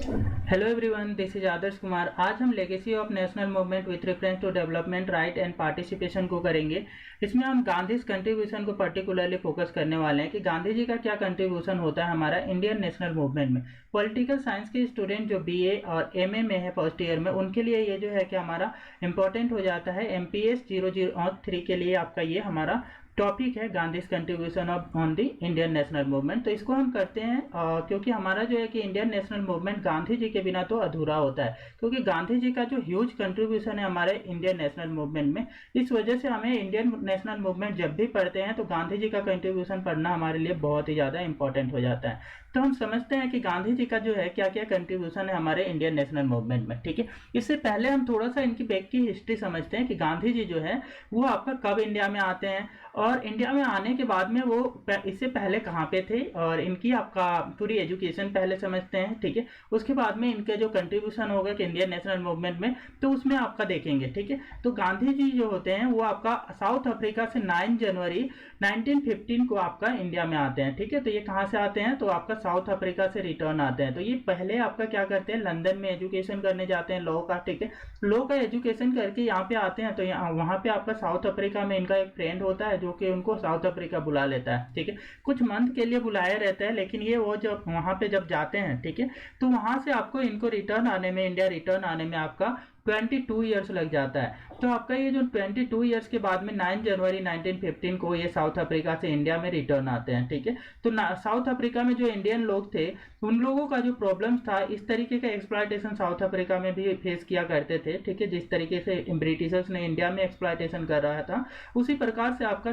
Hello everyone, this is Adarsh Kumar. आज हम legacy of national movement with reference to development, right and participation को करेंगे। इसमें हम गांधी कंट्रीब्यूशन को पर्टिकुलरली फोकस करने वाले हैं कि गांधी जी का क्या कंट्रीब्यूशन होता है हमारा इंडियन नेशनल मूवमेंट में। पॉलिटिकल साइंस के स्टूडेंट जो बीए और एमए में है फर्स्ट ईयर में, उनके लिए ये जो है कि हमारा इंपॉर्टेंट हो जाता है। एमपीएस 003 के लिए आपका ये हमारा टॉपिक है, Gandhi contribution of on the Indian national movement. तो इसको हम करते हैं क्योंकि हमारा जो है कि Indian national movement Gandhi ji के बिना तो अधूरा होता है, क्योंकि गांधी जी का जो ह्यूज कंट्रीब्यूशन है हमारे इंडियन नेशनल मूवमेंट में, इस वजह से हमें इंडियन नेशनल मूवमेंट जब भी पढ़ते हैं तो गांधी जी का कंट्रीब्यूशन पढ़ना हमारे लिए बहुत ही ज़्यादा इंपॉर्टेंट हो जाता है। तो हम समझते हैं कि गांधी जी का जो है क्या क्या कंट्रीब्यूशन है हमारे इंडियन नेशनल मूवमेंट में। ठीक है, इससे पहले हम थोड़ा सा इनकी बैक की हिस्ट्री समझते हैं कि गांधी जी जो है वो आपका कब इंडिया में आते हैं, और इंडिया में आने के बाद में वो इससे पहले कहाँ पे थे, और इनकी आपका पूरी एजुकेशन पहले समझते हैं। ठीक है, उसके बाद में इनके जो कंट्रीब्यूशन होगा कि इंडियन नेशनल मूवमेंट में, तो उसमें आपका देखेंगे। ठीक है, तो गांधी जी जो होते हैं वो आपका साउथ अफ्रीका से 9 जनवरी 1915 को आपका इंडिया में आते हैं। ठीक है, तो ये कहाँ से आते हैं, तो आपका साउथ अफ्रीका से रिटर्न आते हैं। तो ये पहले आपका क्या करते हैं, लंदन में एजुकेशन करने जाते हैं लॉ का। ठीक है, लॉ का एजुकेशन करके यहाँ पे आते हैं, तो यहाँ वहाँ पे आपका साउथ अफ्रीका में इनका एक फ्रेंड होता है जो कि उनको साउथ अफ्रीका बुला लेता है। ठीक है, कुछ मंथ के लिए बुलाया रहता है, लेकिन ये वो जब वहाँ पे जब जाते हैं, ठीक है, तो वहाँ से आपको इनको रिटर्न आने में, इंडिया रिटर्न आने में आपका 22 ईयर्स लग जाता है। तो आपका ये जो 22 ईयर्स के बाद में 9 जनवरी 1915 को ये साउथ अफ्रीका से इंडिया में रिटर्न आते हैं। ठीक है, तो साउथ अफ्रीका में जो इंडियन लोग थे उन लोगों का जो प्रॉब्लम्स था, इस तरीके का एक्सप्लॉयटेशन साउथ अफ्रीका में भी फेस किया करते थे। ठीक है, जिस तरीके से ब्रिटिशर्स ने इंडिया में एक्सप्लॉयटेशन कर रहा था, उसी प्रकार से आपका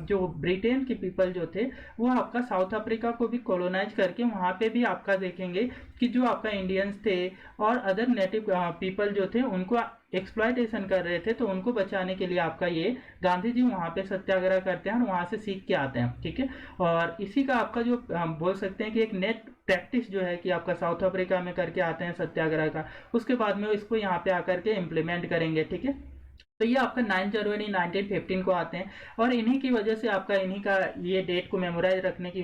जो ब्रिटेन के पीपल जो थे वो आपका साउथ अफ्रीका को भी कॉलोनाइज करके वहाँ पे भी आपका देखेंगे कि जो आपका इंडियंस थे और अदर नेटिव पीपल जो थे उनको एक्सप्लॉयटेशन कर रहे थे, तो उनको बचाने के लिए आपका ये गांधी जी वहाँ पे सत्याग्रह करते हैं और वहाँ से सीख के आते हैं। ठीक है, और इसी का आपका जो हम बोल सकते हैं कि एक नेट प्रैक्टिस जो है कि आपका साउथ अफ्रीका में करके आते हैं सत्याग्रह का, उसके बाद में इसको यहाँ पे आकर के इम्प्लीमेंट करेंगे। ठीक है, तो ये आपका 9 जनवरी 1915 को आते हैं, और इन्हीं की वजह से आपका इन्हीं का ये डेट को मेमोराइज रखने की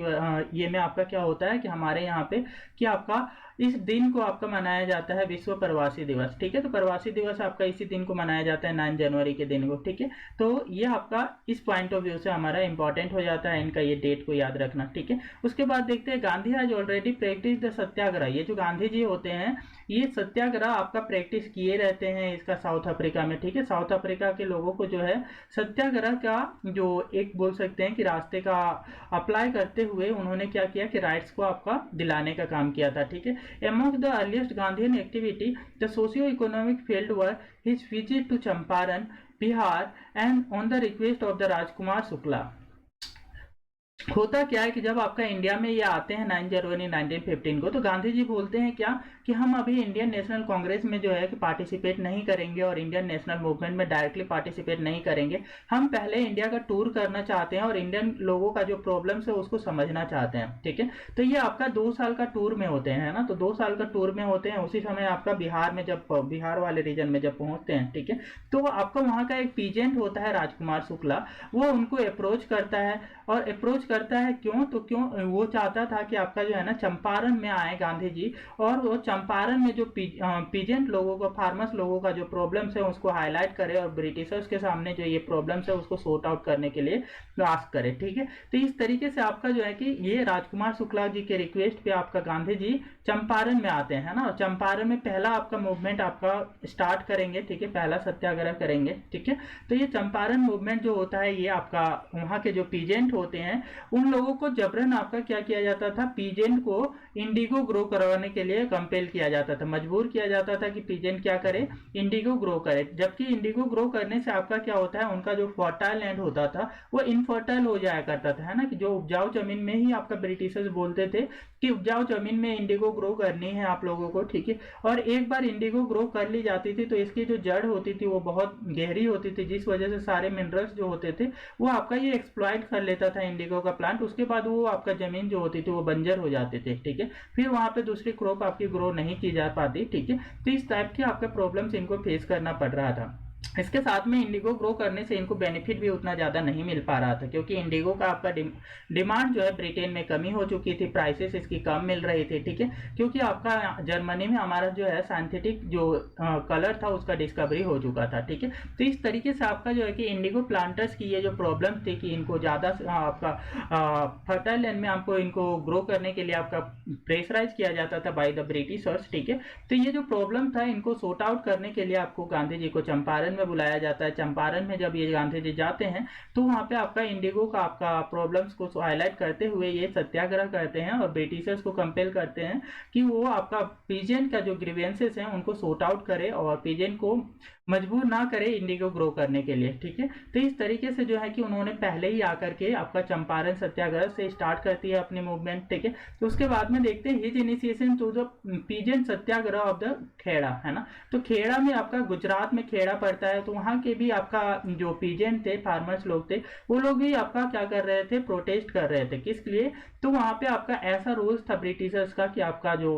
ये में आपका क्या होता है कि हमारे यहाँ पे कि आपका इस दिन को आपका मनाया जाता है विश्व प्रवासी दिवस। ठीक है, तो प्रवासी दिवस आपका इसी दिन को मनाया जाता है 9 जनवरी के दिन को। ठीक है, तो ये आपका इस पॉइंट ऑफ व्यू से हमारा इंपॉर्टेंट हो जाता है इनका ये डेट को याद रखना। ठीक है, उसके बाद देखते हैं Gandhi has already practice the satyagraha. ये जो गांधी जी होते हैं ये सत्याग्रह आपका प्रैक्टिस किए रहते हैं इसका साउथ अफ्रीका में। ठीक है, साउथ अफ्रीका के लोगों को जो है सत्याग्रह का जो एक बोल सकते हैं कि रास्ते का अप्लाई करते हुए उन्होंने क्या किया कि राइट्स को आपका दिलाने का काम किया था। ठीक है, among the earliest Gandhian activity, the socio-economic field were his visit to Champaran, Bihar, and on the request of the Rajkumar Shukla। होता क्या है कि जब आपका इंडिया में ये आते हैं 9 जनवरी 1915 को, तो गांधी जी बोलते हैं क्या कि हम अभी इंडियन नेशनल कांग्रेस में जो है कि पार्टिसिपेट नहीं करेंगे और इंडियन नेशनल मूवमेंट में डायरेक्टली पार्टिसिपेट नहीं करेंगे। हम पहले इंडिया का टूर करना चाहते हैं और इंडियन लोगों का जो प्रॉब्लम्स है उसको समझना चाहते हैं। ठीक है, तो ये आपका 2 साल का टूर में होते हैं ना, तो 2 साल का टूर में होते हैं। उसी समय आपका बिहार में जब बिहार वाले रीजन में जब पहुंचते हैं, ठीक है, तो आपका वहाँ का एक पीजेंट होता है राजकुमार शुक्ला, वो उनको अप्रोच करता है। और अप्रोच करता है क्यों, तो क्यों वो चाहता था कि आपका जो है ना चंपारण में आए गांधी जी, और वो चंपारण में जो पीजेंट लोगों को, फार्मर्स लोगों का जो प्रॉब्लम्स है उसको हाईलाइट करे और ब्रिटिशर्स के सामने जो ये प्रॉब्लम्स है उसको सॉर्ट आउट करने के लिए आस्क करे। ठीक है, तो इस तरीके से आपका जो है कि ये राजकुमार शुक्ला जी के रिक्वेस्ट पे आपका गांधी जी चंपारण में आते हैं ना, चंपारण में पहला आपका मूवमेंट आपका स्टार्ट करेंगे। ठीक है, पहला सत्याग्रह करेंगे। ठीक है, तो ये चंपारण मूवमेंट जो होता है ये आपका वहाँ के जो पीजेंट होते हैं उन लोगों को जबरन आपका क्या किया जाता था, पीजेंट को इंडिगो ग्रो करवाने के लिए कंपेल किया जाता था, मजबूर किया जाता था कि पीजेंट क्या करे, इंडिगो ग्रो करे। जबकि इंडिगो ग्रो करने से आपका क्या होता है, उनका जो फर्टाइल लैंड होता था वो इनफर्टाइल हो जाया करता था, है ना, कि जो उपजाऊ जमीन में ही आपका ब्रिटिशर्स बोलते थे कि उपजाऊ जमीन में इंडिगो ग्रो करनी है आप लोगों को। ठीक है, और एक बार इंडिगो ग्रो कर ली जाती थी तो इसकी जो जड़ होती थी वो बहुत गहरी होती थी, जिस वजह से सारे मिनरल्स जो होते थे वो आपका ये एक्सप्लॉइट कर लेता था इंडिगो का प्लांट। उसके बाद वो आपका जमीन जो होती थी वो बंजर हो जाते थे। ठीक है, फिर वहां पे दूसरी क्रॉप आपकी ग्रो नहीं की जा पाती। ठीक है, तो इस टाइप के आपका प्रॉब्लम्स इनको फेस करना पड़ रहा था। इसके साथ में इंडिगो ग्रो करने से इनको बेनिफिट भी उतना ज़्यादा नहीं मिल पा रहा था, क्योंकि इंडिगो का आपका डिमांड जो है ब्रिटेन में कमी हो चुकी थी, प्राइसेस इसकी कम मिल रही थी, ठीक है, क्योंकि आपका जर्मनी में हमारा जो है सिंथेटिक जो कलर था उसका डिस्कवरी हो चुका था, ठीक है। तो इस तरीके से आपका जो है कि इंडिगो प्लांटर्स की ये जो प्रॉब्लम थी कि इनको ज़्यादा आपका फर्टाइल लैंड में आपको इनको ग्रो करने के लिए आपका प्रेशराइज किया जाता था बाय द ब्रिटिशर्स, ठीक है। तो ये जो प्रॉब्लम था इनको सॉर्ट आउट करने के लिए आपको गांधी जी को चंपारण में बुलाया जाता है। चंपारण में जब ये गांधी जी जाते हैं तो वहाँ पे आपका इंडिगो का आपका प्रॉब्लम्स को हाईलाइट करते हुए ये सत्याग्रह करते हैं और ब्रिटिशर्स को कंपेल करते हैं कि वो आपका पीजेंट का जो ग्रीवेंसेस हैं उनको सॉर्ट आउट करे और पीजेंट को मजबूर ना करे इंडिगो ग्रो करने के लिए, ठीक है। तो इस तरीके से जो है कि उन्होंने पहले ही आकर के आपका चंपारण सत्याग्रह से स्टार्ट करती है अपनी मूवमेंट, ठीक है। तो उसके बाद में देखते हैं his initiation to the peasant Satyagraha of the Kheda, है ना। तो खेड़ा में आपका गुजरात में खेड़ा पड़ता है, तो वहाँ के भी आपका जो पीजेंट थे, फार्मर्स लोग थे, वो लोग भी आपका क्या कर रहे थे, प्रोटेस्ट कर रहे थे। किस लिए? तो वहाँ पे आपका ऐसा रूल्स था ब्रिटिशर्स का कि आपका जो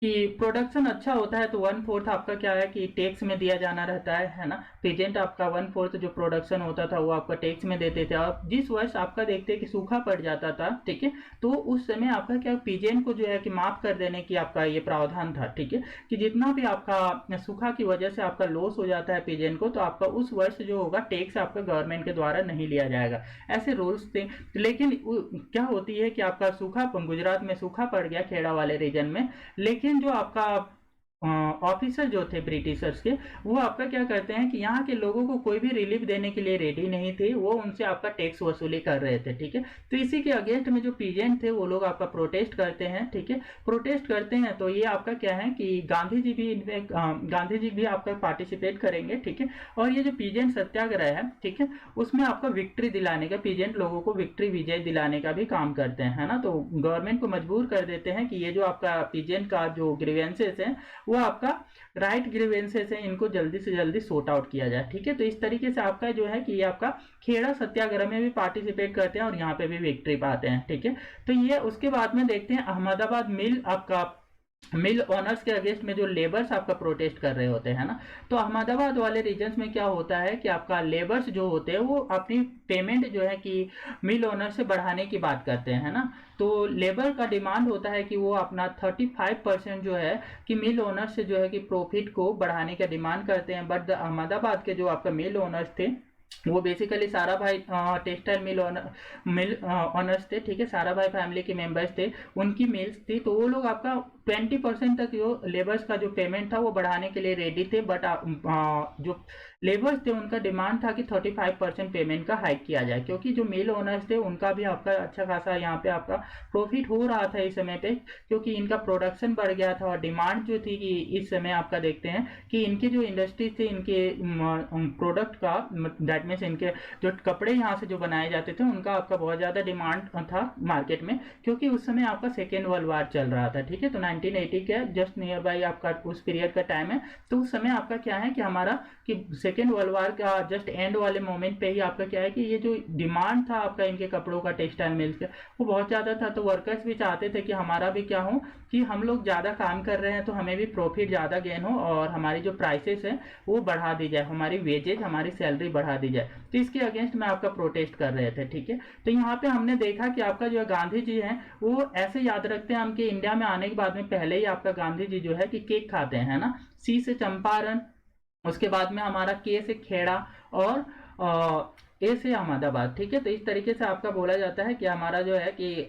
कि प्रोडक्शन अच्छा होता है तो 1/4 आपका क्या है कि टैक्स में दिया जाना रहता है ना। पीजेंट आपका 1/4 जो प्रोडक्शन होता था वो आपका टैक्स में देते थे। और जिस वर्ष आपका देखते हैं कि सूखा पड़ जाता था, ठीक है, तो उस समय आपका क्या पीजेंट को जो है कि माफ कर देने की आपका ये प्रावधान था, ठीक है, कि जितना भी आपका सूखा की वजह से आपका लॉस हो जाता है पीजेंट को, तो आपका उस वर्ष जो होगा टैक्स आपका गवर्नमेंट के द्वारा नहीं लिया जाएगा। ऐसे रूल्स थे। लेकिन क्या होती है कि आपका सूखा गुजरात में सूखा पड़ गया खेड़ा वाले रीजन में, लेकिन जो आपका ऑफिसर जो थे ब्रिटिशर्स के, वो आपका क्या करते हैं कि यहाँ के लोगों को कोई भी रिलीफ देने के लिए रेडी नहीं थे, वो उनसे आपका टैक्स वसूली कर रहे थे, ठीक है। तो इसी के अगेंस्ट में जो पीजेंट थे वो लोग आपका प्रोटेस्ट करते हैं, ठीक है, प्रोटेस्ट करते हैं। तो ये आपका क्या है कि गांधी जी भी आपका पार्टिसिपेट करेंगे, ठीक है। और ये जो पीजेंट सत्याग्रह है, ठीक है, उसमें आपका विक्ट्री दिलाने का, पीजेंट लोगों को विक्ट्री विजय दिलाने का भी काम करते हैं, है ना। तो गवर्नमेंट को मजबूर कर देते हैं कि ये जो आपका पीजेंट का जो ग्रीवेंसेस है वो आपका राइट ग्रीवेंसेस है, इनको जल्दी से जल्दी सॉर्ट आउट किया जाए, ठीक है। तो इस तरीके से आपका जो है कि ये आपका खेड़ा सत्याग्रह में भी पार्टिसिपेट करते हैं और यहाँ पे भी विक्ट्री पाते हैं, ठीक है। तो ये उसके बाद में देखते हैं अहमदाबाद मिल ओनर्स के अगेंस्ट में जो लेबर्स आपका प्रोटेस्ट कर रहे होते हैं ना। तो अहमदाबाद वाले रीजन्स में क्या होता है कि आपका लेबर्स जो होते हैं वो अपनी पेमेंट जो है कि मिल ओनर से बढ़ाने की बात करते हैं ना। तो लेबर का डिमांड होता है कि वो अपना 35% जो है कि मिल ओनर से जो है कि प्रॉफिट को बढ़ाने का डिमांड करते हैं। बट अहमदाबाद के जो आपका मिल ओनर्स थे वो बेसिकली सारा भाई टेक्सटाइल मिल ऑनर्स थे, ठीक है, सारा भाई फैमिली के मेंबर्स थे, उनकी मिल्स थी। तो वो लोग आपका 20% तक जो लेबर्स का जो पेमेंट था वो बढ़ाने के लिए रेडी थे। बट जो लेबर्स थे उनका डिमांड था कि 35% पेमेंट का हाइक किया जाए, क्योंकि जो मिल ओनर्स थे उनका भी आपका अच्छा खासा यहाँ पे आपका प्रॉफिट हो रहा था इस समय पे, क्योंकि इनका प्रोडक्शन बढ़ गया था। और डिमांड जो थी कि इस समय आपका देखते हैं कि इनके जो इंडस्ट्रीज थे, इनके प्रोडक्ट का दैट मीन्स इनके जो कपड़े यहाँ से जो बनाए जाते थे उनका आपका बहुत ज़्यादा डिमांड था मार्केट में, क्योंकि उस समय आपका सेकेंड वर्ल्ड वार चल रहा था, ठीक है। तो 1980 के जस्ट नियर बाई आपका उस पीरियड का टाइम है। तो उस समय आपका क्या है कि हमारा कि सेकेंड वर्ल्ड वार का जस्ट एंड वाले मोमेंट पे ही आपका क्या है कि ये जो डिमांड था आपका इनके कपड़ों का, टेक्सटाइल मिल्स का, वो बहुत ज़्यादा था। तो वर्कर्स भी चाहते थे कि हमारा भी क्या हो कि हम लोग ज़्यादा काम कर रहे हैं तो हमें भी प्रॉफिट ज़्यादा गेन हो और हमारी जो प्राइसेस है वो बढ़ा दी जाए, हमारी वेजेज, हमारी सैलरी बढ़ा दी जाए। तो इसके अगेंस्ट में आपका प्रोटेस्ट कर रहे थे, ठीक है। तो यहाँ पे हमने देखा कि आपका जो गांधी जी हैं वो ऐसे याद रखते हैं हम कि इंडिया में आने के बाद में पहले ही आपका गांधी जी जो है कि केक खाते हैं, है ना। सी से चंपारण, उसके बाद में हमारा के से खेड़ा और ए से अहमदाबाद, ठीक है। तो इस तरीके से आपका बोला जाता है कि हमारा जो है कि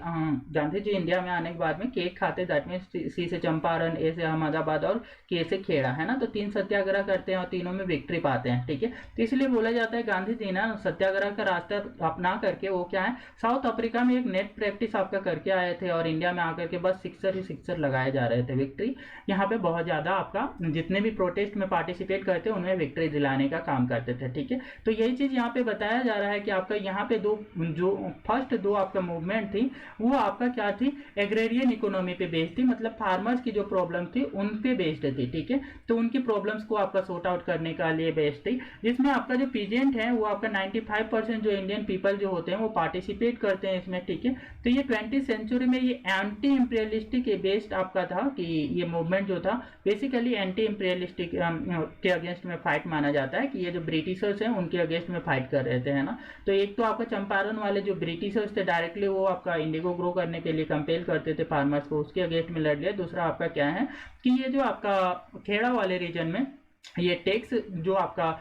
गांधी जी इंडिया में आने के बाद में केक खाते, दैट मीन्स सी से चंपारण, ए से अहमदाबाद और के से खेड़ा, है ना। तो 3 सत्याग्रह करते हैं और तीनों में विक्ट्री पाते हैं, ठीक है। तो इसलिए बोला जाता है गांधी जी ना सत्याग्रह का रास्ता अपना करके वो क्या है साउथ अफ्रीका में एक नेट प्रैक्टिस आपका करके आए थे और इंडिया में आकर के बस सिक्सर ही सिक्सर लगाए जा रहे थे। विक्ट्री यहाँ पे बहुत ज़्यादा आपका जितने भी प्रोटेस्ट में पार्टिसिपेट करते उनमें विक्ट्री दिलाने का काम करते थे, ठीक है। तो यही चीज़ यहाँ पे बताया बताया जा रहा है कि आपका यहाँ पे जो फर्स्ट दो आपका मूवमेंट थी वो आपका क्या थी, एग्रेरियन इकोनॉमी पे बेस्ड थी, मतलब फार्मर्स की जो प्रॉब्लम थी उन पे बेस्ड थी, ठीक है। तो उनकी प्रॉब्लम्स को आपका सॉर्ट आउट करने का लिए बेस्ड थी, जिसमें आपका जो पीजेंट है वो आपका 95% जो इंडियन पीपल जो होते हैं वो पार्टिसिपेट करते हैं इसमें, ठीक है। तो ये 20th सेंचुरी में ये एंटी इंपीरियलिस्टिक बेस्ड आपका था कि ये मूवमेंट जो था बेसिकली एंटी इंपीरियलिस्टिक के अगेंस्ट में फाइट माना जाता है, कि ये जो ब्रिटिशर्स हैं उनके अगेंस्ट में फाइट कर रहे थे, है ना। तो एक तो आपका चंपारण वाले जो ब्रिटिशर्स थे डायरेक्टली वो आपका इंडिगो ग्रो करने के लिए कंपेल करते थे फार्मर्स को, उसके अगेंस्ट में लड़ लिया। दूसरा आपका क्या है कि ये जो आपका खेड़ा वाले रीजन में ये टैक्स जो आपका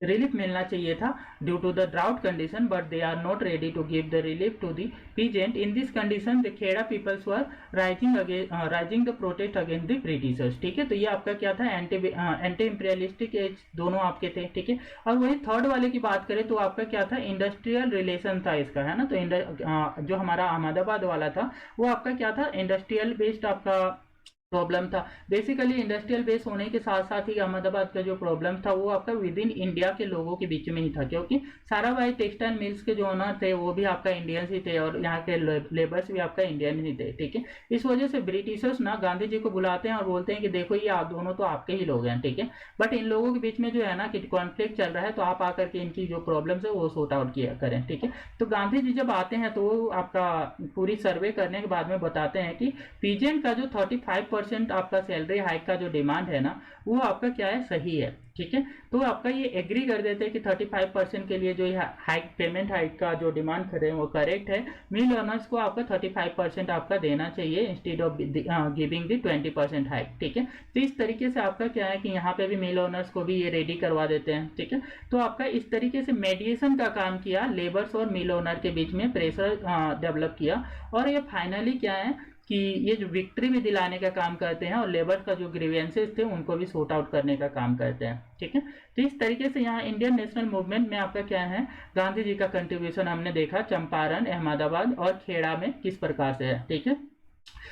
रिलीफ मिलना चाहिए था due to the drought condition, but they are not ready to give the relief to the peasant. In this condition the Kheda peoples were rising the protest against the Britishers, ठीक है। तो ये आपका क्या था, एंटी इंपीरियलिस्टिक एज दोनों आपके थे, ठीक है। और वही थर्ड वाले की बात करें तो आपका क्या था, इंडस्ट्रियल रिलेशन था इसका, है ना। तो जो हमारा अहमदाबाद वाला था वो आपका क्या था, इंडस्ट्रियल बेस्ड आपका प्रॉब्लम था। बेसिकली इंडस्ट्रियल बेस होने के साथ साथ ही अहमदाबाद का जो प्रॉब्लम था वो आपका विद इन इंडिया के लोगों के बीच में ही था, क्योंकि सारा भाई टेक्सटाइल मिल्स के जो ओनर थे वो भी आपका इंडियंस ही थे और यहाँ के लेबर्स भी आपका इंडियन ही थे, ठीक है। इस वजह से ब्रिटिशर्स ना गांधी जी को बुलाते हैं और बोलते हैं कि देखो ये आप दोनों तो आपके ही लोग हैं, ठीक है, बट इन लोगों के बीच में जो है ना कि कॉन्फ्लिक्ट चल रहा है, तो आप आकर के इनकी जो प्रॉब्लम्स है वो सॉर्ट आउट किया करें, ठीक है। तो गांधी जी जब आते हैं तो वो आपका पूरी सर्वे करने के बाद में बताते हैं कि पीजेंट का जो 35% आपका सैलरी हाइक का जो डिमांड है ना वो आपका क्या है, सही है, ठीक है। तो आपका ये एग्री कर देते हैं कि 35% के लिए जो हाइक पेमेंट हाइक का जो डिमांड करें वो करेक्ट है। मिल ओनर्स को आपका 35% आपका देना चाहिए instead of giving the 20% hike, ठीक है। तो इस तरीके से आपका क्या है कि यहाँ पे भी मिल ओनर्स को भी ये रेडी करवा देते हैं, ठीक है। तो आपका इस तरीके से मेडिएशन का काम किया, लेबर्स और मिल ओनर के बीच में प्रेशर डेवलप किया, और ये फाइनली क्या है कि ये जो विक्ट्री भी दिलाने का काम करते हैं और लेबर का जो ग्रीवेंसेस थे उनको भी सॉर्ट आउट करने का काम करते हैं, ठीक है। तो इस तरीके से यहाँ इंडियन नेशनल मूवमेंट में आपका क्या है, गांधी जी का कंट्रीब्यूशन हमने देखा चंपारण, अहमदाबाद और खेड़ा में किस प्रकार से है, ठीक है।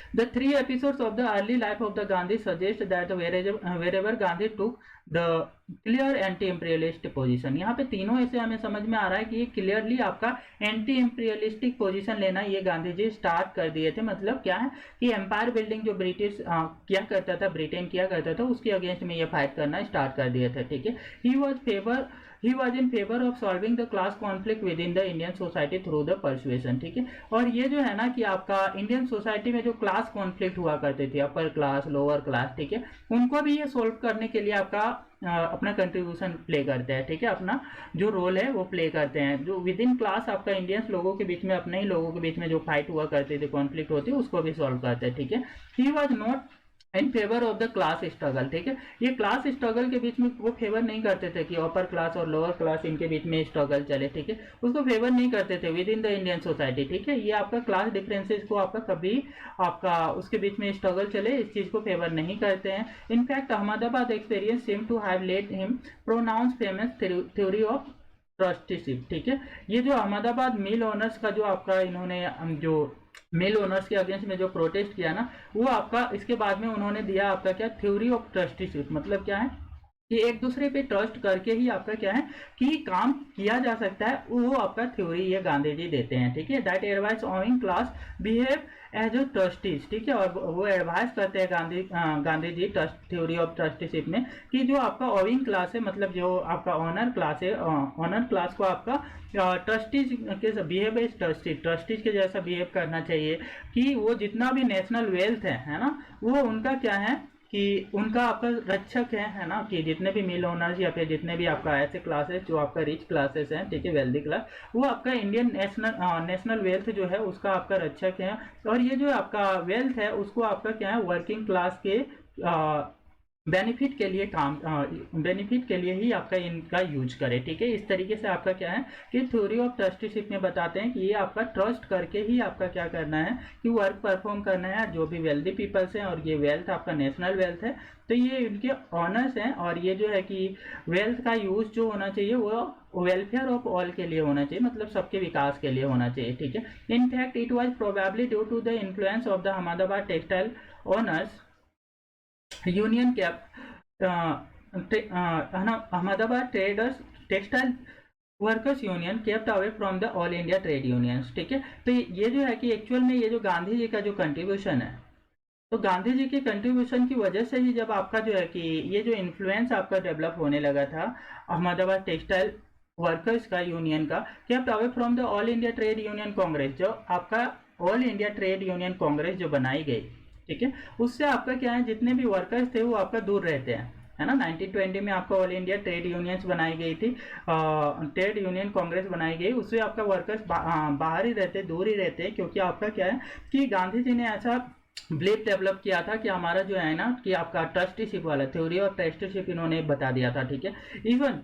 The three episodes of the early life of the Gandhi suggest that wherever Gandhi took the clear anti-imperialist position, यहाँ पे तीनों ऐसे हमें समझ में आ रहा है कि ये क्लियरली आपका एंटी इम्पीरियलिस्टिक पोजीशन लेना ये गांधी जी स्टार्ट कर दिए थे। मतलब क्या है कि एम्पायर बिल्डिंग जो ब्रिटिश किया करता था, ब्रिटेन किया करता था, उसके अगेंस्ट में ये फाइट करना स्टार्ट कर दिए थे, ठीक है। He was in favour of solving the class conflict with in the Indian society through the persuasion, ठीक है। और ये जो है ना कि आपका इंडियन सोसाइटी में जो क्लास कॉन्फ्लिक्ट हुआ करते थे, अपर क्लास लोअर क्लास, ठीक है, उनको भी ये सोल्व करने के लिए आपका अपना कंट्रीब्यूशन प्ले करते हैं, ठीक है, अपना जो रोल है वो प्ले करते हैं। जो विद इन क्लास आपका इंडियंस लोगों के बीच में, अपने ही लोगों के बीच में जो फाइट हुआ करते थे, कॉन्फ्लिक्ट होती है, उसको भी सॉल्व करते हैं, ठीक है। He was not in favour of the class struggle, ठीक है। ये क्लास स्ट्रगल के बीच में वो फेवर नहीं करते थे कि अपर क्लास और लोअर क्लास इनके बीच में स्ट्रगल चले, ठीक है, उसको फेवर नहीं करते थे with in the Indian society, ठीक है। ये आपका क्लास डिफरेंसेस को आपका कभी आपका उसके बीच में स्ट्रगल चले इस चीज को फेवर नहीं करते हैं। In fact Ahmedabad experience seem to have led him pronounce famous theory of trusteeship, ठीक है। ये जो अहमदाबाद मिल ओनर्स का जो आपका इन्होंने जो मिल ओनर्स के अगेंस्ट में जो प्रोटेस्ट किया ना, वो आपका इसके बाद में उन्होंने दिया आपका क्या, थ्योरी ऑफ ट्रस्टीशिप। मतलब क्या है कि एक दूसरे पे ट्रस्ट करके ही आपका क्या है कि काम किया जा सकता है, वो आपका थ्योरी ये गांधी जी देते हैं, ठीक है। That advice owing class behave as a trustees, ठीक है। और वो एडवाइस करते हैं Gandhi ji theory of trusteeship में कि जो आपका ओइंग क्लास है, मतलब जो आपका ऑनर क्लास है, ऑनर क्लास को आपका ट्रस्टीज के बिहेव एज ट्रस्टीज के जैसा बिहेव करना चाहिए, कि वो जितना भी नेशनल वेल्थ है ना, वो उनका क्या है कि उनका आपका रक्षक है ना, कि जितने भी मिल ओनर्स या फिर जितने भी आपका ऐसे क्लासेस जो आपका रिच क्लासेस हैं, ठीक है, वेल्दी क्लास, वो आपका इंडियन नेशनल वेल्थ जो है उसका आपका रक्षक है। और ये जो आपका वेल्थ है उसको आपका क्या है, वर्किंग क्लास के बेनिफिट के लिए ही आपका इनका यूज करे, ठीक है। इस तरीके से आपका क्या है कि थ्योरी ऑफ ट्रस्टीशिप में बताते हैं कि ये आपका ट्रस्ट करके ही आपका क्या करना है कि वर्क परफॉर्म करना है जो भी वेल्दी पीपल्स हैं, और ये वेल्थ आपका नेशनल वेल्थ है, तो ये इनके ऑनर्स हैं। और ये जो है कि वेल्थ का यूज जो होना चाहिए वो वेलफेयर ऑफ ऑल के लिए होना चाहिए, मतलब सबके विकास के लिए होना चाहिए, ठीक है। In fact it was probably due to the influence of the Ahmedabad textile owners union कैप Ahmedabad traders textile workers union kept away from the all India trade unions. ठीक है, तो ये जो है कि एक्चुअल में ये जो गांधी जी का जो कंट्रीब्यूशन है, तो गांधी जी के कंट्रीब्यूशन की वजह से ही जब आपका जो है कि ये जो इन्फ्लुएंस आपका डेवलप होने लगा था अहमदाबाद टेक्सटाइल वर्कर्स का यूनियन का, kept away from the all India trade union Congress, जो आपका all India trade union Congress जो बनाई गई, ठीक है, उससे आपका क्या है, जितने भी वर्कर्स थे वो आपका दूर रहते हैं, है ना। 1920 में आपका ऑल इंडिया ट्रेड यूनियंस बनाई गई थी, ट्रेड यूनियन कांग्रेस बनाई गई, उससे आपका वर्कर्स बाहर ही रहते, दूर ही रहते हैं, क्योंकि आपका क्या है कि गांधी जी ने ऐसा बिलीफ डेवलप किया था कि हमारा जो है ना कि आपका ट्रस्टीशिप वाला थ्योरी और ट्रस्टीशिप इन्होंने बता दिया था। ठीक है, even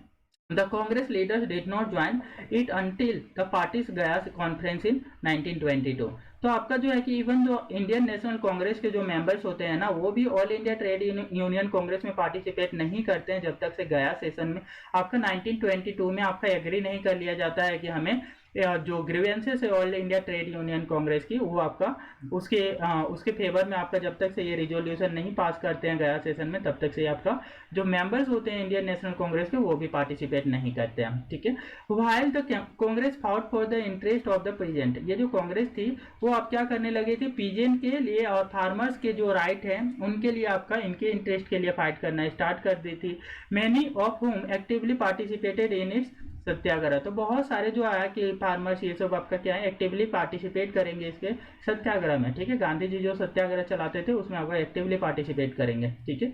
the Congress leaders did not join it until the parties गया कॉन्फ्रेंस इन 1922। तो आपका जो है कि इवन जो इंडियन नेशनल कांग्रेस के जो मेंबर्स होते हैं ना, वो भी all India trade union Congress में पार्टिसिपेट नहीं करते हैं जब तक से गया सेशन में आपका 1922 में आपका एग्री नहीं कर लिया जाता है कि हमें जो ग्रीवेंसेस है all India trade union Congress की, वो आपका उसके फेवर में आपका जब तक से ये रिजोल्यूशन नहीं पास करते हैं गया सेशन में, तब तक से आपका जो मेंबर्स होते हैं इंडियन नेशनल कांग्रेस के, वो भी पार्टिसिपेट नहीं करते हैं। ठीक है, while the Congress fought for the interest of the peasant, ये जो कांग्रेस थी वो आप क्या करने लगे थे, पीजेंट के लिए और फार्मर्स के जो राइट है उनके लिए आपका इनके इंटरेस्ट के लिए फाइट करना स्टार्ट कर दी थी। Many of whom actively participated in its satyagraha, तो बहुत सारे जो आया कि फार्मर्स ये सब आपका क्या है एक्टिवली पार्टिसिपेट करेंगे इसके सत्याग्रह में। ठीक है, गांधी जी जो सत्याग्रह चलाते थे उसमें आपका एक्टिवली पार्टिसिपेट करेंगे। ठीक है,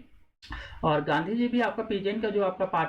और गांधी जी भी आपका पीजेंट का जो आपका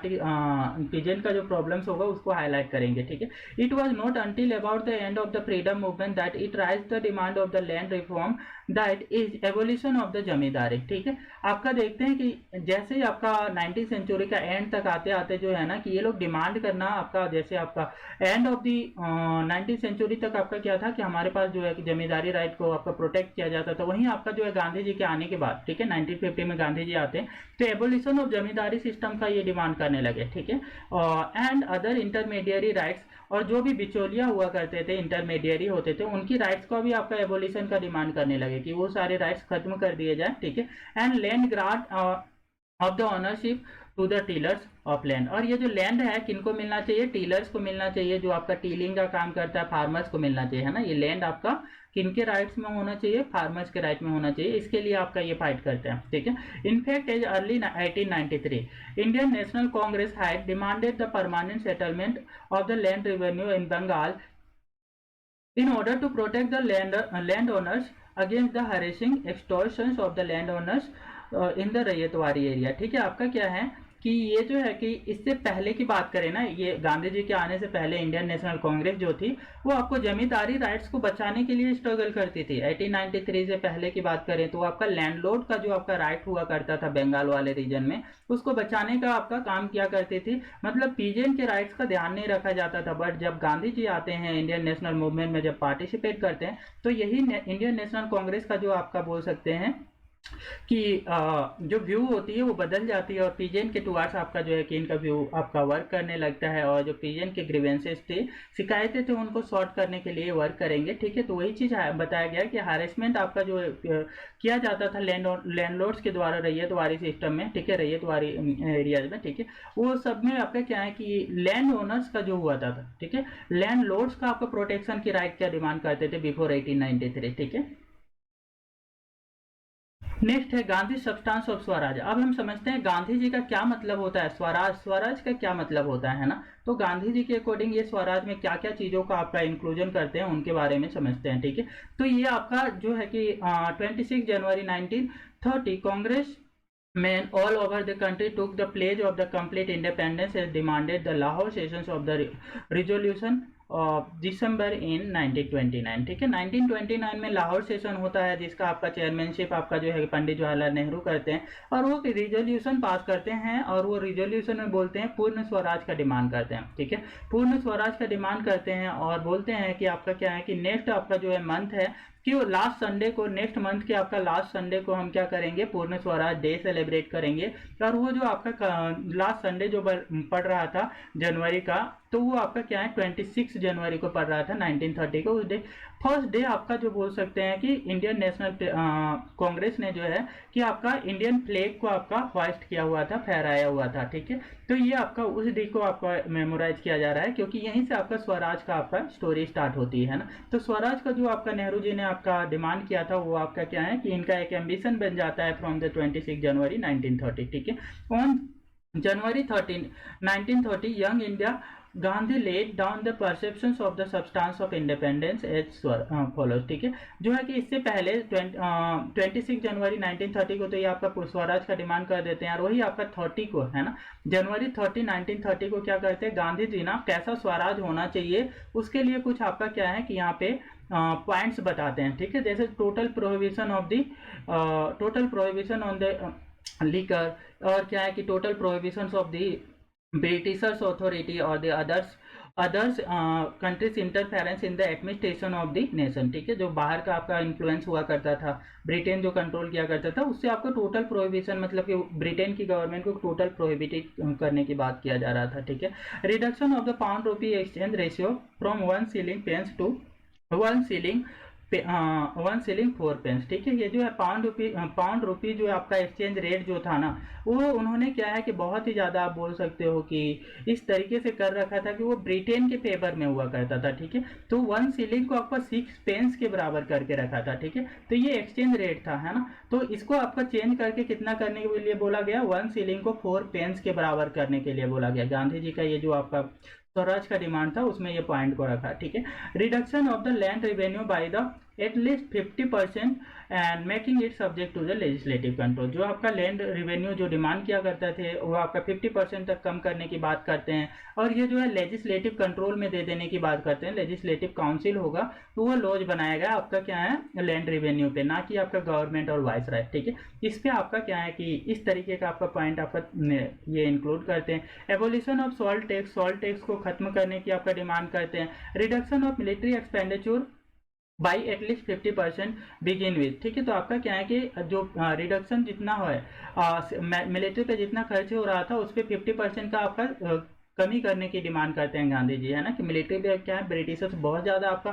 पीजेंट का जो प्रॉब्लम्स होगा उसको हाईलाइट करेंगे। ठीक है, it was not until about the end of the freedom movement that it raise the demand of the land reform that is evolution of the zamindari. ठीक है, आपका देखते हैं कि जैसे ही आपका 19th सेंचुरी का एंड तक आते आते जो है ना कि ये लोग डिमांड करना आपका, जैसे आपका end of the 19th century तक आपका क्या था कि हमारे पास जो है कि जमींदारी राइट को आपका प्रोटेक्ट किया जाता था। वहीं आपका जो है गांधी जी के आने के बाद, ठीक है, 1950 में गांधी जी आते हैं तो एबोलिशन ऑफ जमींदारी सिस्टम का ये डिमांड करने लगे। ठीक है, एंड अदर इंटरमीडियरी राइट्स, और जो भी बिचौलिया हुआ करते थे, इंटरमीडियरी होते थे, उनकी राइट्स का भी आपका एबोलिशन का डिमांड करने लगे कि वो सारे राइट्स खत्म कर दिए जाए। ठीक है, and land grant of the ownership to the tillers of land, और ये जो लैंड है किनको मिलना चाहिए, टीलर्स को मिलना चाहिए, जो आपका टीलिंग का काम करता है फार्मर्स को मिलना चाहिए, है ना। ये लैंड आपका किनके राइट्स में होना चाहिए, फार्मर्स के राइट में होना चाहिए, इसके लिए आपका ये फाइट करते हैं। ठीक है, in fact as early 1893 Indian National Congress had demanded the permanent settlement of the land revenue in Bengal in order to protect the landowners against the harassing extortions of the landowners in the ryotwari area. ठीक है, आपका क्या है कि ये जो है कि इससे पहले की बात करें ना, ये गांधी जी के आने से पहले इंडियन नेशनल कांग्रेस जो थी वो आपको जमींदारी राइट्स को बचाने के लिए स्ट्रगल करती थी। 1893 से पहले की बात करें तो आपका लैंडलॉर्ड का जो आपका राइट हुआ करता था बंगाल वाले रीजन में, उसको बचाने का आपका काम किया करती थी। मतलब पीजेंट के राइट्स का ध्यान नहीं रखा जाता था। बट जब गांधी जी आते हैं इंडियन नेशनल मूवमेंट में, जब पार्टिसिपेट करते हैं, तो यही इंडियन नेशनल कांग्रेस का जो आपका बोल सकते हैं कि जो व्यू होती है वो बदल जाती है, और पीजेंट के टुवार्ड्स आपका जो है कि इनका व्यू आपका वर्क करने लगता है, और जो पीजेंट के ग्रीवेंसेस थे, शिकायतें थे, उनको सॉर्ट करने के लिए वर्क करेंगे। ठीक है, तो वही चीज़ बताया गया कि हारेसमेंट आपका जो किया जाता था लैंडलॉर्ड्स के द्वारा रैयतवाड़ी सिस्टम में। ठीक है, रैयतवाड़ी एरियाज में। ठीक है, वो सब में आपका क्या है कि लैंड ओनर्स का जो हुआ था, ठीक है, लैंड लॉर्ड्स का आपका प्रोटेक्शन की राइट क्या डिमांड करते थे बिफोर 1893। ठीक है, नेक्स्ट है गांधी सब्सटेंस ऑफ स्वराज। अब हम समझते हैं गांधी जी का क्या मतलब होता है, स्वराज, स्वराज का क्या मतलब होता है ना। तो गांधी जी के अकॉर्डिंग ये स्वराज में क्या क्या चीज़ों का आपका इंक्लूजन करते हैं उनके बारे में समझते हैं। ठीक है, तो ये आपका जो है कि 26 जनवरी 1930 Congress men all over the country took the pledge of the complete independence as demanded the Lahore sessions of the resolution of December in 1929। ठीक है, 1929 में लाहौर सेशन होता है जिसका आपका चेयरमैनशिप आपका जो है पंडित जवाहरलाल नेहरू करते हैं, और वो रिजोल्यूशन पास करते हैं, और वो रिजोल्यूशन में बोलते हैं पूर्ण स्वराज का डिमांड करते हैं। ठीक है, पूर्ण स्वराज का डिमांड करते हैं, और बोलते हैं कि आपका क्या है कि नेक्स्ट आपका जो है मंथ है कि वो लास्ट संडे को, नेक्स्ट मंथ के आपका लास्ट संडे को हम क्या करेंगे, पूर्ण स्वराज डे सेलिब्रेट करेंगे। और वो जो आपका लास्ट संडे जो पड़ रहा था जनवरी का, तो वो आपका क्या है 26 जनवरी को पड़ रहा था 1930 को। उस डे फर्स्ट डे आपका जो बोल सकते हैं कि इंडियन नेशनल कांग्रेस ने जो है कि आपका इंडियन फ्लैग को आपका होइस्ट किया हुआ था, फहराया हुआ था, ठीक है। तो ये आपका उस डे को आपका मेमोराइज किया जा रहा है, क्योंकि यहीं से आपका स्वराज का आपका स्टोरी स्टार्ट होती है ना। तो स्वराज का जो आपका नेहरू जी ने आपका डिमांड किया था वो आपका क्या है कि इनका एक एम्बिशन बन जाता है फ्रॉम द 26 जनवरी 1930, ठीक है। On January 13, 1930, Young India Gandhi laid down the perceptions of the substance of independence as follows, ठीक है। जो है कि इससे पहले 26 जनवरी 1930 को तो ये आपका स्वराज का डिमांड कर देते हैं, और वही आपका 30 को है ना, जनवरी 30 1930 को क्या करते हैं गांधी जी ना, कैसा स्वराज होना चाहिए उसके लिए कुछ आपका क्या है कि यहाँ पे पॉइंट्स बताते हैं, ठीक है। जैसे total prohibition on the liquor, और क्या है कि total prohibitions of the Britishers authority और the others countries interference in the administration of the nation, ठीक है। जो बाहर का आपका इन्फ्लुएंस हुआ करता था, ब्रिटेन जो कंट्रोल किया करता था, उससे आपको टोटल प्रोहिबिशन मतलब कि ब्रिटेन की गवर्नमेंट को टोटल प्रोहिबिटेड करने की बात किया जा रहा था, ठीक है। Reduction of the pound rupee exchange ratio from 1 shilling pence to 1 shilling 1 shilling 4 pence, ठीक है। ये जो है पाउंड रूपी जो आपका एक्सचेंज रेट जो था ना, वो उन्होंने क्या है कि बहुत ही ज़्यादा आप बोल सकते हो कि इस तरीके से कर रखा था कि वो ब्रिटेन के फेवर में हुआ करता था, ठीक है। तो 1 shilling को आपका 6 pence के बराबर करके रखा था, ठीक है। तो ये एक्सचेंज रेट था, है ना। तो इसको आपका चेंज करके कितना करने के लिए बोला गया, 1 shilling को 4 pence के बराबर करने के लिए बोला गया। गांधी जी का ये जो आपका स्वराज का डिमांड था उसमें ये पॉइंट को रखा, ठीक है। Reduction of the land revenue by the at least 50% and making it subject to the legislative control. जो आपका लैंड रेवेन्यू जो डिमांड किया करते थे वो आपका 50% तक कम करने की बात करते हैं, और ये जो है लेजिस्लेटिव कंट्रोल में दे देने की बात करते हैं। लेजिस्लेटिव काउंसिल होगा तो वो लॉज बनाएगा आपका क्या है लैंड रेवेन्यू पे, ना कि आपका गवर्नमेंट और वाइस राइट, ठीक है। इस पे आपका क्या है कि इस तरीके का आपका पॉइंट आपका ये इंक्लूड करते हैं। एबोलिशन ऑफ सॉल्ट टैक्स को खत्म करने की आपका डिमांड करते हैं। Reduction of military expenditure by at least 50% begin with, ठीक है। तो आपका क्या है कि जो रिडक्शन जितना है मिलिट्री पे जितना खर्च हो रहा था उस पर 50% का आपका कमी करने की डिमांड करते हैं गांधी जी, है ना। कि मिलिट्री पे क्या है ब्रिटिशर्स बहुत ज़्यादा आपका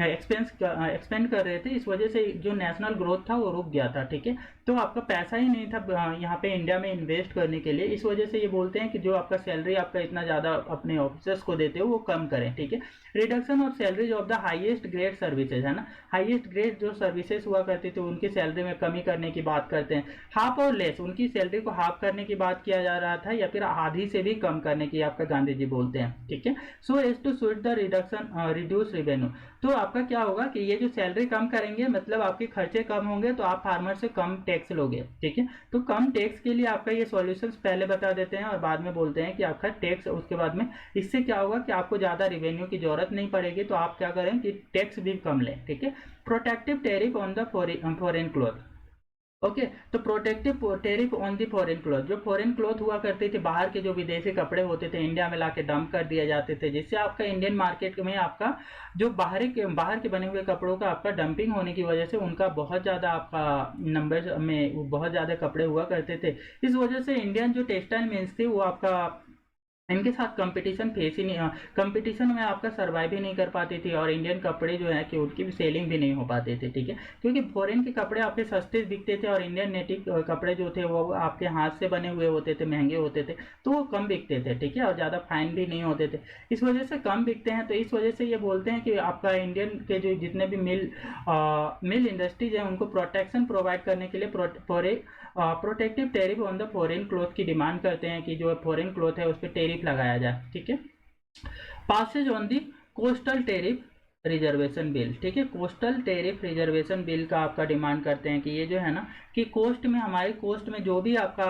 एक्सपेंड कर रहे थे, इस वजह से जो नेशनल ग्रोथ था वो रुक गया था, ठीक है। तो आपका पैसा ही नहीं था यहाँ पे इंडिया में इन्वेस्ट करने के लिए, इस वजह से ये बोलते हैं कि जो आपका सैलरी आपका इतना ज़्यादा अपने ऑफिसर्स को देते हो वो कम करें, ठीक है। Reduction of salaries of the highest grade services, है ना। हाईएस्ट ग्रेड जो सर्विसेज हुआ करती थी उनकी सैलरी में कमी करने की बात करते हैं। हाफ और लेस, उनकी सैलरी को हाफ करने की बात किया जा रहा था, या फिर आधी से भी कम करने की आपका गांधी जी बोलते हैं, ठीक है। So as to suit the reduce revenue. तो आपका क्या होगा कि ये जो सैलरी कम करेंगे मतलब आपके खर्चे कम होंगे, तो आप फार्मर से कम टैक्स लोगे, ठीक है। तो कम टैक्स के लिए आपका ये सॉल्यूशंस पहले बता देते हैं और बाद में बोलते हैं कि आपका टैक्स उसके बाद में इससे क्या होगा कि आपको ज़्यादा रेवेन्यू की जरूरत नहीं पड़ेगी, तो आप क्या करें कि टैक्स भी कम लें, ठीक है। Protective tariff on the foreign cloth, okay. तो protective tariff on the foreign cloth, जो फॉरेन क्लॉथ हुआ करते थे बाहर के जो विदेशी कपड़े होते थे इंडिया में लाके डंप कर दिए जाते थे, जिससे आपका इंडियन मार्केट में आपका जो बाहर के बने हुए कपड़ों का आपका डंपिंग होने की वजह से उनका बहुत ज़्यादा आपका नंबर में बहुत ज़्यादा कपड़े हुआ करते थे। इस वजह से इंडियन जो टेक्सटाइल मिल्स थी वो आपका इनके साथ कंपटीशन फेस ही नहीं, कंपटीशन में आपका सर्वाइव ही नहीं कर पाती थी, और इंडियन कपड़े जो है कि उनकी भी सेलिंग भी नहीं हो पाते थे, ठीक है। क्योंकि फॉरेन के कपड़े आपके सस्ते दिखते थे और इंडियन नेटिव कपड़े जो थे वो आपके हाथ से बने हुए होते थे, महंगे होते थे, तो वो कम बिकते थे, ठीक है, और ज़्यादा फाइन भी नहीं होते थे, इस वजह से कम बिकते हैं। तो इस वजह से ये बोलते हैं कि आपका इंडियन के जो जितने भी मिल इंडस्ट्रीज हैं उनको प्रोटेक्शन प्रोवाइड करने के लिए protective tariff on the foreign cloth की डिमांड करते हैं कि जो फॉरेन क्लॉथ है उस पर टैरिफ लगाया जाए, ठीक है। Passage on the coastal tariff reservation bill, ठीक है। कोस्टल टैरिफ रिजर्वेशन बिल का आपका डिमांड करते हैं कि ये जो है ना कि कोस्ट में हमारे कोस्ट में जो भी आपका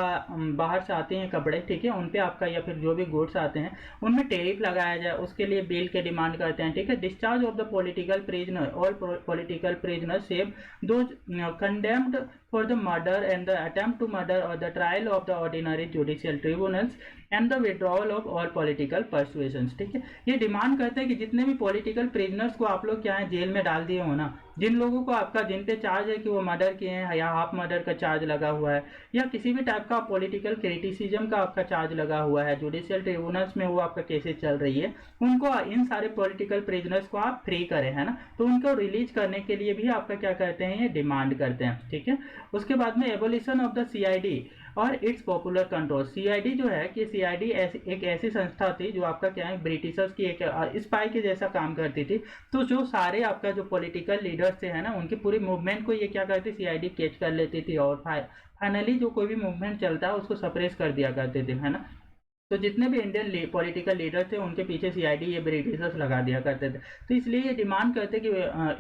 बाहर से आते हैं कपड़े, ठीक है, उन पे आपका या फिर जो भी गुड्स आते हैं उनमें टैरिफ लगाया जाए, उसके लिए बिल के डिमांड करते हैं, ठीक है। Discharge of the political prisoner, all political prisoner save दो condemned for the murder and the attempt to murder or the trial of the ordinary judicial tribunals and the withdrawal of all political persuasions, ठीक है। ये demand करते हैं कि जितने भी political prisoners को आप लोग क्या है जेल में डाल दिए हो ना, जिन लोगों को आपका जिन पे चार्ज है कि वो मर्डर किए हैं या हाफ मर्डर का चार्ज लगा हुआ है या किसी भी टाइप का पॉलिटिकल क्रिटिसिज्म का आपका चार्ज लगा हुआ है, जुडिशियल ट्रिब्यूनल्स में वो आपका केसेस चल रही है, उनको इन सारे पॉलिटिकल प्रिजनर्स को आप फ्री करें, है ना। तो उनको रिलीज करने के लिए भी आपका क्या करते हैं, ये डिमांड करते हैं, ठीक है। उसके बाद में एबोलिशन ऑफ द सीआईडी और इट्स पॉपुलर कंट्रोल। सीआईडी जो है कि सीआईडी एक ऐसी संस्था थी जो आपका क्या है ब्रिटिशर्स की एक स्पाई के जैसा काम करती थी। तो जो सारे आपका जो पॉलिटिकल लीडर्स थे, है ना, उनकी पूरी मूवमेंट को ये क्या करती, सीआईडी कैच कर लेती थी और फाइनली जो कोई भी मूवमेंट चलता है उसको सप्रेस कर दिया करते थे, है ना। तो जितने भी इंडियन पॉलिटिकल लीडर थे उनके पीछे सीआईडी ये ब्रिटिशर्स लगा दिया करते थे। तो इसलिए ये डिमांड करते कि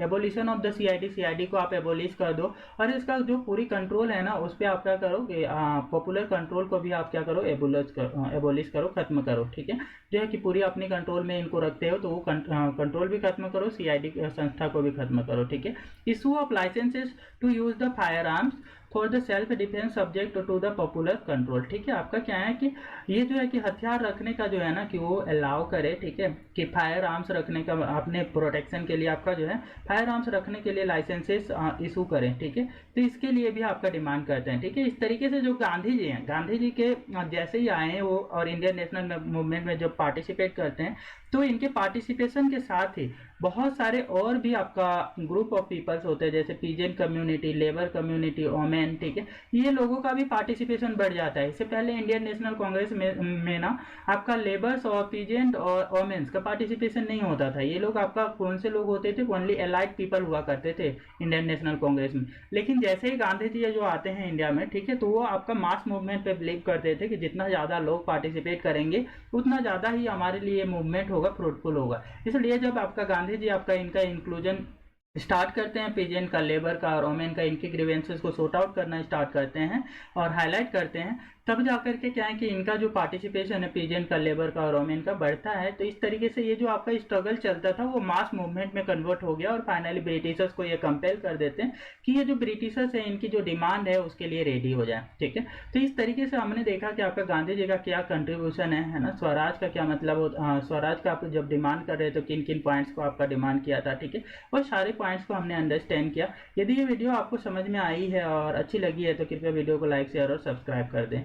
abolition of the CID, CID को आप एबोलिश कर दो और इसका जो पूरी कंट्रोल है ना उस पर आप क्या करो कि पॉपुलर कंट्रोल को भी आप क्या करो, एबोलिश करो, खत्म करो, ठीक है। जो है कि पूरी अपनी कंट्रोल में इनको रखते हो तो वो कंट्रोल भी खत्म करो, सीआईडी संस्था को भी खत्म करो, ठीक है। Issue of licenses to use the fire arms for the self defence subject to the popular control, ठीक है। आपका क्या है कि ये जो है कि हथियार रखने का जो है ना कि वो अलाउ करे, ठीक है, कि फायर आर्म्स रखने का अपने प्रोटेक्शन के लिए आपका जो है फायर आर्म्स रखने के लिए लाइसेंसेस इशू करें, ठीक है। तो इसके लिए भी आपका डिमांड करते हैं, ठीक है। इस तरीके से जो गांधी जी हैं, गांधी जी के जैसे ही आए हैं वो और इंडियन नेशनल मूवमेंट में जब पार्टिसिपेट करते हैं तो इनके पार्टिसिपेशन के साथ ही बहुत सारे और भी आपका ग्रुप ऑफ पीपल्स होते हैं, जैसे peasant community, labour community, women, ठीक है, ये लोगों का भी पार्टिसिपेशन बढ़ जाता है। इससे पहले इंडियन नेशनल कांग्रेस में ना आपका लेबर्स और पीजेंट और ओमेन्स का पार्टिसिपेशन नहीं होता था। ये लोग आपका कौन से लोग होते थे, ओनली एलाइड पीपल हुआ करते थे इंडियन नेशनल कांग्रेस में। लेकिन जैसे ही गांधी जी जो आते हैं इंडिया में, ठीक है, तो वो आपका मास मूवमेंट पे बिलीव करते थे कि जितना ज़्यादा लोग पार्टिसिपेट करेंगे उतना ज़्यादा ही हमारे लिए मूवमेंट होगा, फ्रूटफुल होगा। इसलिए जब आपका गांधी जी आपका इनका इंक्लूजन स्टार्ट करते हैं, पीजेंट का, लेबर का और ओमेन का, इनके ग्रीवेंसेस को सॉर्ट आउट करना स्टार्ट करते हैं और हाईलाइट करते हैं, तब जाकर के क्या है कि इनका जो पार्टिसिपेशन है पीजेंट का, लेबर का और ओमेन का बढ़ता है। तो इस तरीके से ये जो आपका स्ट्रगल चलता था वो मास मूवमेंट में कन्वर्ट हो गया और फाइनली ब्रिटिशर्स को ये कंपेल कर देते हैं कि ये जो ब्रिटिशर्स है इनकी जो डिमांड है उसके लिए रेडी हो जाए, ठीक है। तो इस तरीके से हमने देखा कि आपका गांधी जी का क्या कंट्रीब्यूशन है ना, स्वराज का क्या मतलब, स्वराज का आप जब डिमांड कर रहे थे तो किन किन पॉइंट्स को आपका डिमांड किया था, ठीक है, और सारे पॉइंट्स को हमने अंडरस्टैंड किया। यदि ये वीडियो आपको समझ में आई है और अच्छी लगी है तो कृपया वीडियो को लाइक, शेयर और सब्सक्राइब कर दें।